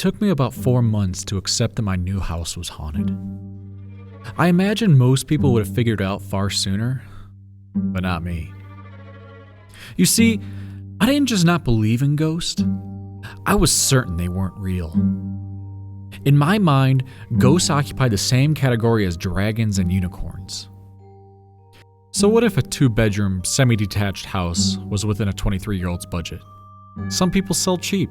took me about 4 months to accept that my new house was haunted. I imagine most people would have figured it out far sooner, but not me. You see, I didn't just not believe in ghosts, I was certain they weren't real. In my mind, ghosts occupy the same category as dragons and unicorns. So what if a 2-bedroom, semi-detached house was within a 23-year-old's budget? Some people sell cheap.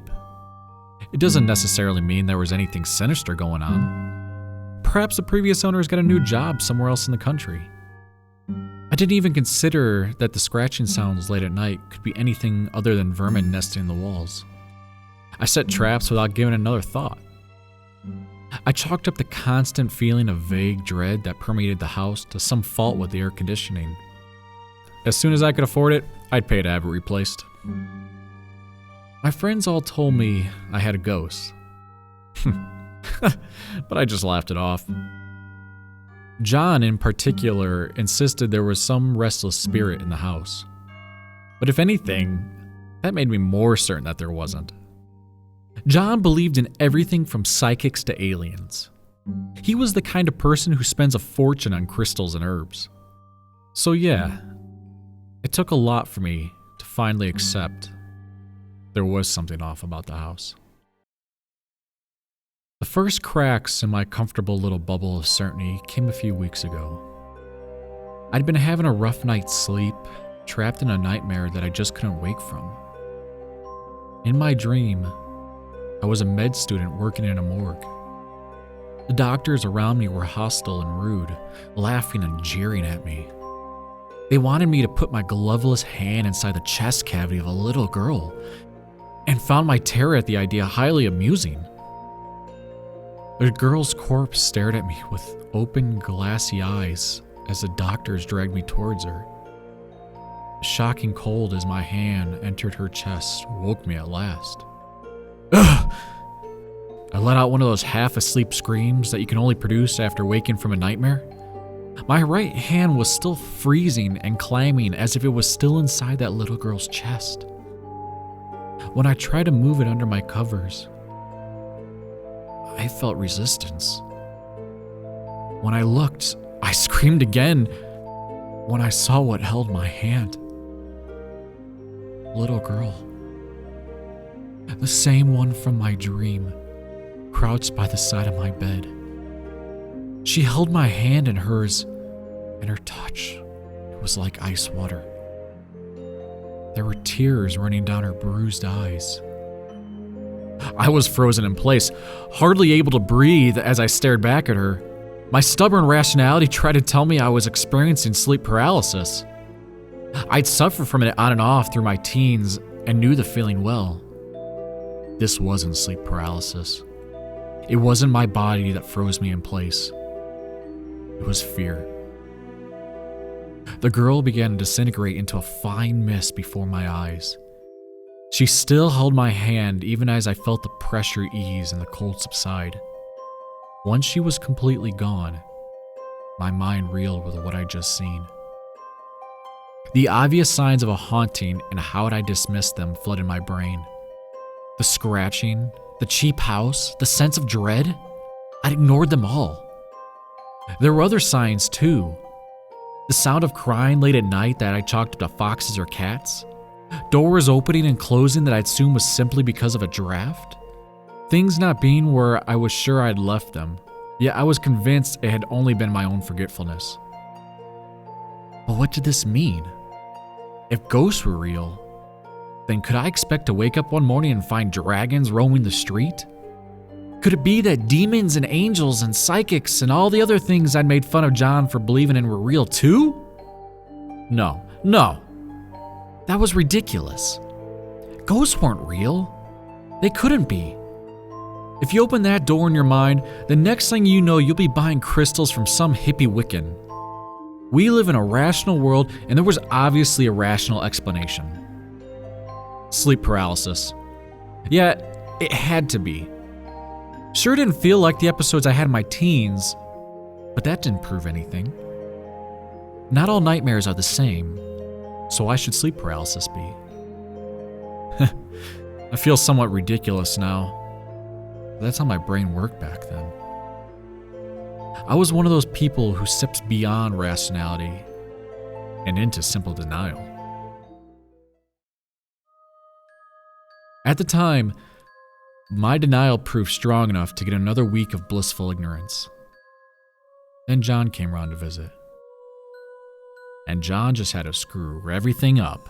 It doesn't necessarily mean there was anything sinister going on. Perhaps the previous owners got a new job somewhere else in the country. I didn't even consider that the scratching sounds late at night could be anything other than vermin nesting in the walls. I set traps without giving another thought. I chalked up the constant feeling of vague dread that permeated the house to some fault with the air conditioning. As soon as I could afford it, I'd pay to have it replaced. My friends all told me I had a ghost. But I just laughed it off. John, in particular, insisted there was some restless spirit in the house. But if anything, that made me more certain that there wasn't. John believed in everything from psychics to aliens. He was the kind of person who spends a fortune on crystals and herbs. So yeah, it took a lot for me to finally accept there was something off about the house. The first cracks in my comfortable little bubble of certainty came a few weeks ago. I'd been having a rough night's sleep, trapped in a nightmare that I just couldn't wake from. In my dream, I was a med student working in a morgue. The doctors around me were hostile and rude, laughing and jeering at me. They wanted me to put my gloveless hand inside the chest cavity of a little girl, and found my terror at the idea highly amusing. The girl's corpse stared at me with open, glassy eyes as the doctors dragged me towards her. The shocking cold as my hand entered her chest woke me at last. Ugh! I let out one of those half-asleep screams that you can only produce after waking from a nightmare. My right hand was still freezing and clamming as if it was still inside that little girl's chest. When I tried to move it under my covers, I felt resistance. When I looked, I screamed again when I saw what held my hand. Little girl. The same one from my dream, crouched by the side of my bed. She held my hand in hers, and her touch, it was like ice water. There were tears running down her bruised eyes. I was frozen in place, hardly able to breathe as I stared back at her. My stubborn rationality tried to tell me I was experiencing sleep paralysis. I'd suffered from it on and off through my teens and knew the feeling well. This wasn't sleep paralysis. It wasn't my body that froze me in place. It was fear. The girl began to disintegrate into a fine mist before my eyes. She still held my hand even as I felt the pressure ease and the cold subside. Once she was completely gone, my mind reeled with what I'd just seen. The obvious signs of a haunting and how I dismissed them flooded my brain. The scratching, the cheap house, the sense of dread, I'd ignored them all. There were other signs too. The sound of crying late at night that I chalked up to foxes or cats. Doors opening and closing that I'd assume was simply because of a draft. Things not being where I was sure I'd left them, yet I was convinced it had only been my own forgetfulness. But what did this mean? If ghosts were real, then could I expect to wake up one morning and find dragons roaming the street? Could it be that demons and angels and psychics and all the other things I'd made fun of John for believing in were real too? No. That was ridiculous. Ghosts weren't real. They couldn't be. If you open that door in your mind, the next thing you know, you'll be buying crystals from some hippie Wiccan. We live in a rational world, and there was obviously a rational explanation. Sleep paralysis. Yeah, it had to be. Sure didn't feel like the episodes I had in my teens, but that didn't prove anything. Not all nightmares are the same, so why should sleep paralysis be? I feel somewhat ridiculous now. That's how my brain worked back then. I was one of those people who steps beyond rationality and into simple denial. At the time, my denial proved strong enough to get another week of blissful ignorance. Then John came around to visit. And John just had to screw everything up.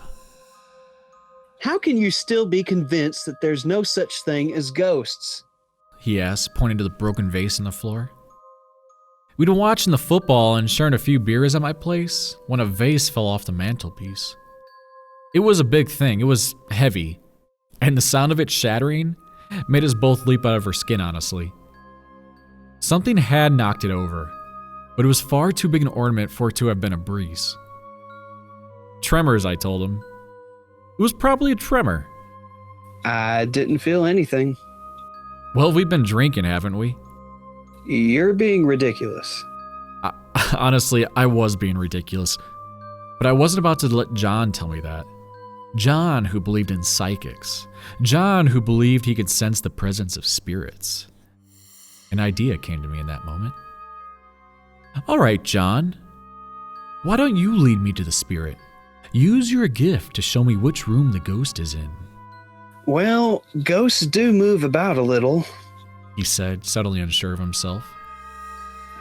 How can you still be convinced that there's no such thing as ghosts? He asked, pointing to the broken vase on the floor. We'd been watching the football and sharing a few beers at my place when a vase fell off the mantelpiece. It was a big thing. It was heavy. And the sound of it shattering made us both leap out of our skin, honestly. Something had knocked it over, but it was far too big an ornament for it to have been a breeze. Tremors, I told him. It was probably a tremor. I didn't feel anything. Well, we've been drinking, haven't we? You're being ridiculous. Honestly, I was being ridiculous. But I wasn't about to let John tell me that. John, who believed in psychics. John, who believed he could sense the presence of spirits. An idea came to me in that moment. All right, John. Why don't you lead me to the spirit? Use your gift to show me which room the ghost is in. Well, ghosts do move about a little, he said, subtly unsure of himself.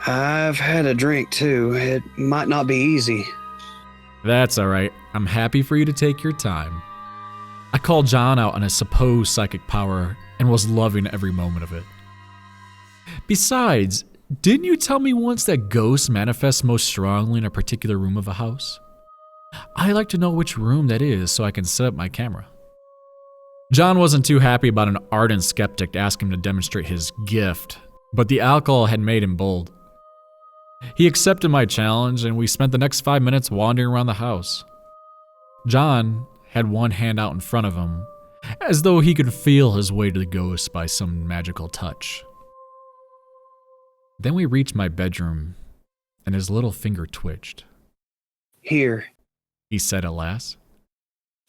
I've had a drink too. It might not be easy. That's all right. I'm happy for you to take your time. I called John out on his supposed psychic power and was loving every moment of it. Besides, didn't you tell me once that ghosts manifest most strongly in a particular room of a house? I like to know which room that is so I can set up my camera. John wasn't too happy about an ardent skeptic asking him to demonstrate his gift, but the alcohol had made him bold. He accepted my challenge, and we spent the next 5 minutes wandering around the house. John had one hand out in front of him, as though he could feel his way to the ghost by some magical touch. Then we reached my bedroom, and his little finger twitched. Here, he said at last.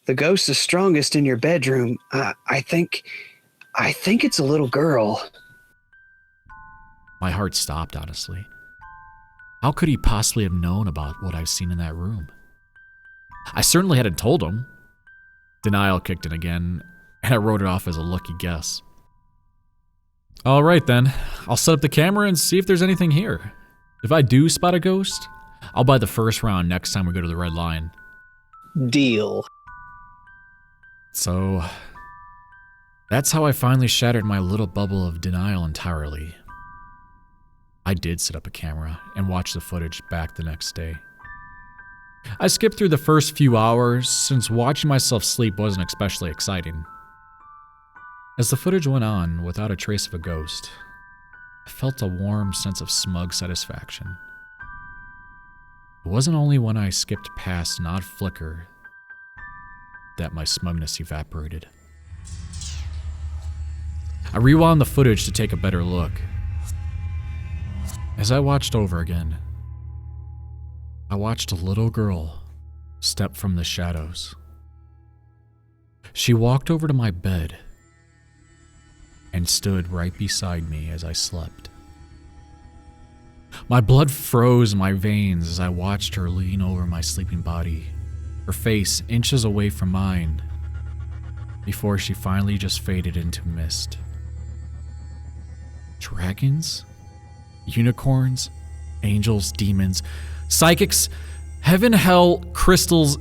The ghost is strongest in your bedroom. I think it's a little girl. My heart stopped, honestly. How could he possibly have known about what I've seen in that room? I certainly hadn't told him. Denial kicked in again, and I wrote it off as a lucky guess. All right then, I'll set up the camera and see if there's anything here. If I do spot a ghost, I'll buy the first round next time we go to the Red Lion. Deal. So, that's how I finally shattered my little bubble of denial entirely. I did set up a camera and watch the footage back the next day. I skipped through the first few hours since watching myself sleep wasn't especially exciting. As the footage went on without a trace of a ghost, I felt a warm sense of smug satisfaction. It wasn't only when I skipped past an odd flicker that my smugness evaporated. I rewound the footage to take a better look. As I watched over again, I watched a little girl step from the shadows. She walked over to my bed and stood right beside me as I slept. My blood froze in my veins as I watched her lean over my sleeping body, her face inches away from mine, before she finally just faded into mist. Dragons? Unicorns? Angels? Demons? Psychics? Heaven, hell, crystals,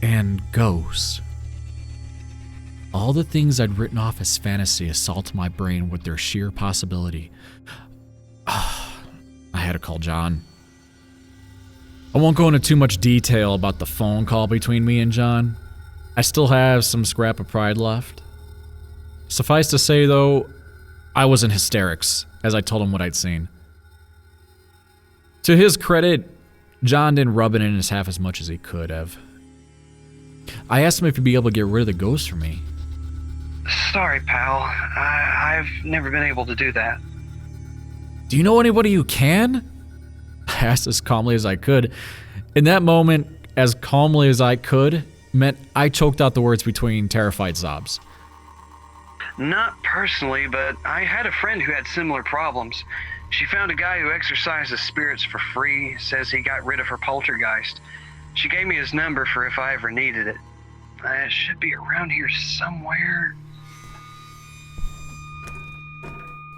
and ghosts. All the things I'd written off as fantasy assaulted my brain with their sheer possibility. I had to call John. I won't go into too much detail about the phone call between me and John. I still have some scrap of pride left. Suffice to say, though, I was in hysterics as I told him what I'd seen. To his credit, John didn't rub it in as half as much as he could have. I asked him if he'd be able to get rid of the ghost for me. Sorry, pal. I've never been able to do that. Do you know anybody who can? I asked as calmly as I could. In that moment, as calmly as I could meant I choked out the words between terrified sobs. Not personally, but I had a friend who had similar problems. She found a guy who exorcises spirits for free, says he got rid of her poltergeist. She gave me his number for if I ever needed it. It should be around here somewhere.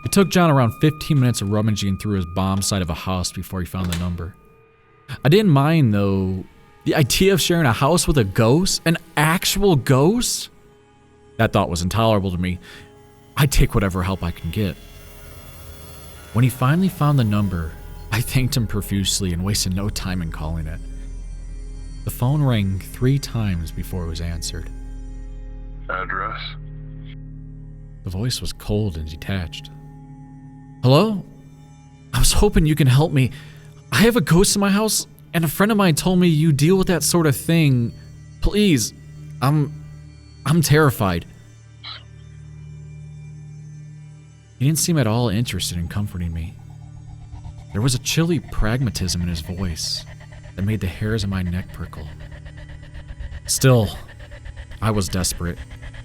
It took John around 15 minutes of rummaging through his bomb side of a house before he found the number. I didn't mind, though. The idea of sharing a house with a ghost? An actual ghost? That thought was intolerable to me. I'd take whatever help I can get. When he finally found the number, I thanked him profusely and wasted no time in calling it. The phone rang 3 times before it was answered. Address? The voice was cold and detached. Hello? I was hoping you can help me. I have a ghost in my house, and a friend of mine told me you deal with that sort of thing. Please, I'm terrified. He didn't seem at all interested in comforting me. There was a chilly pragmatism in his voice that made the hairs on my neck prickle. Still, I was desperate,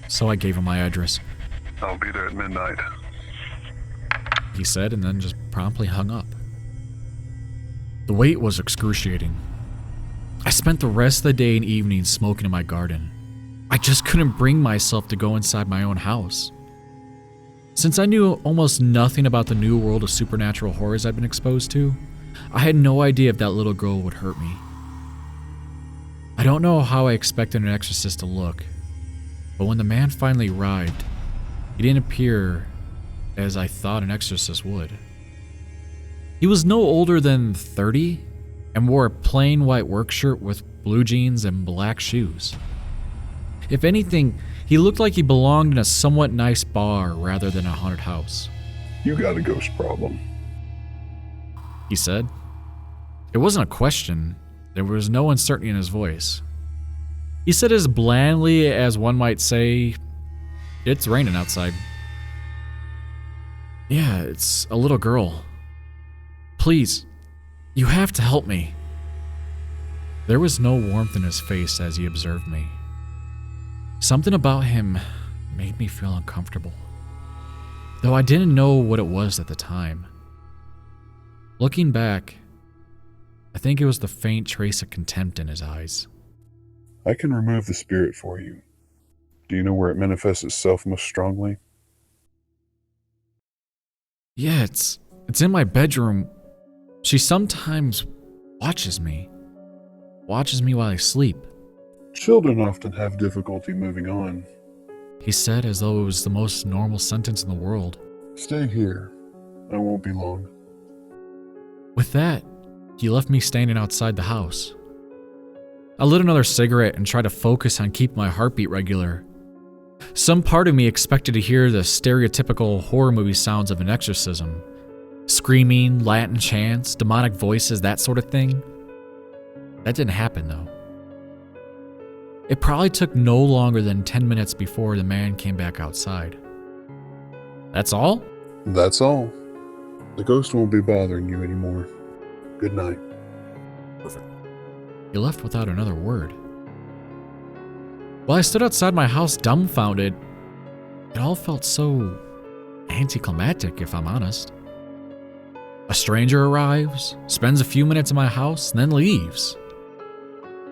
so I gave him my address. I'll be there at midnight. He said, and then just promptly hung up. The wait was excruciating. I spent the rest of the day and evening smoking in my garden. I just couldn't bring myself to go inside my own house. Since I knew almost nothing about the new world of supernatural horrors I'd been exposed to, I had no idea if that little girl would hurt me. I don't know how I expected an exorcist to look, but when the man finally arrived, he didn't appear as I thought an exorcist would. He was no older than 30 and wore a plain white work shirt with blue jeans and black shoes. If anything, he looked like he belonged in a somewhat nice bar rather than a haunted house. You got a ghost problem, He said. It wasn't a question. There was no uncertainty in his voice. He said as blandly as one might say, "It's raining outside." Yeah, it's a little girl. Please, you have to help me. There was no warmth in his face as he observed me. Something about him made me feel uncomfortable, though I didn't know what it was at the time. Looking back, I think it was the faint trace of contempt in his eyes. I can remove the spirit for you. Do you know where it manifests itself most strongly? Yeah, it's in my bedroom. She sometimes watches me while I sleep, Children often have difficulty moving on. he said as though it was the most normal sentence in the world. Stay here. I won't be long. With that, he left me standing outside the house. I lit another cigarette and tried to focus on keeping my heartbeat regular. Some part of me expected to hear the stereotypical horror movie sounds of an exorcism. Screaming, Latin chants, demonic voices, that sort of thing. That didn't happen though. It probably took no longer than 10 minutes before the man came back outside. That's all? That's all. The ghost won't be bothering you anymore. Good night. He left without another word. While I stood outside my house dumbfounded, it all felt so anticlimactic, if I'm honest. A stranger arrives, spends a few minutes in my house, and then leaves.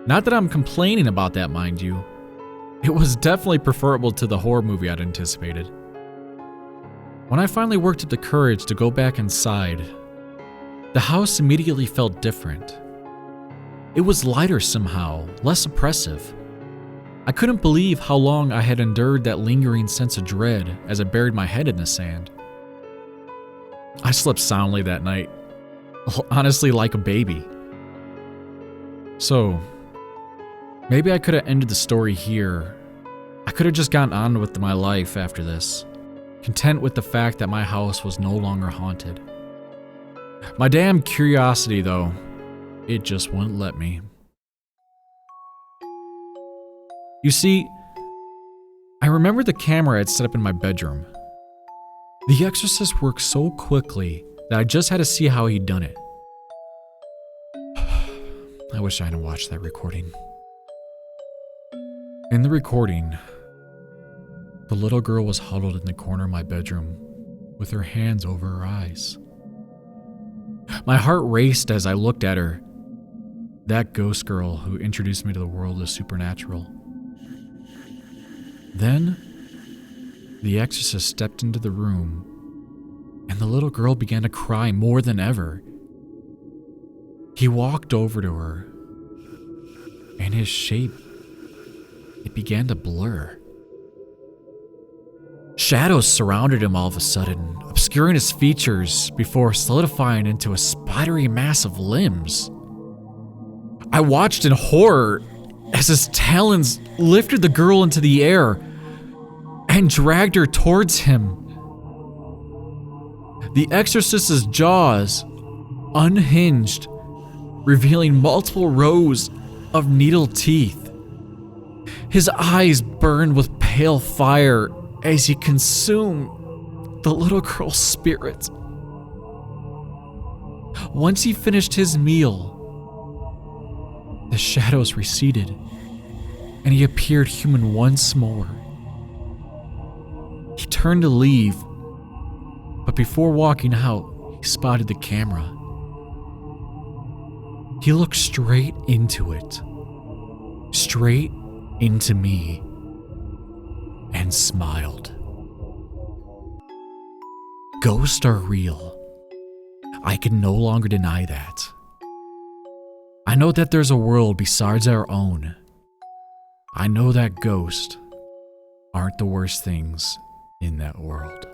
Not that I'm complaining about that, mind you. It was definitely preferable to the horror movie I'd anticipated. When I finally worked up the courage to go back inside, the house immediately felt different. It was lighter somehow, less oppressive. I couldn't believe how long I had endured that lingering sense of dread as I buried my head in the sand. I slept soundly that night, honestly like a baby. So, maybe I could have ended the story here. I could have just gotten on with my life after this, content with the fact that my house was no longer haunted. My damn curiosity, though, it just wouldn't let me. You see, I remember the camera I had set up in my bedroom. The Exorcist worked so quickly that I just had to see how he'd done it. I wish I hadn't watched that recording. In the recording, The little girl was huddled in the corner of my bedroom with her hands over her eyes. My heart raced as I looked at her, that ghost girl who introduced me to the world of supernatural. Then, the exorcist stepped into the room, and the little girl began to cry more than ever. He walked over to her, and his shape, it began to blur. Shadows surrounded him all of a sudden, obscuring his features before solidifying into a spidery mass of limbs. I watched in horror as his talons lifted the girl into the air and dragged her towards him. The exorcist's jaws unhinged, revealing multiple rows of needle teeth. His eyes burned with pale fire as he consumed the little girl's spirit. Once he finished his meal, the shadows receded, and he appeared human once more. He turned to leave, but before walking out, he spotted the camera. He looked straight into it, straight into me, and smiled. Ghosts are real. I can no longer deny that. I know that there's a world besides our own. I know that ghosts aren't the worst things in that world.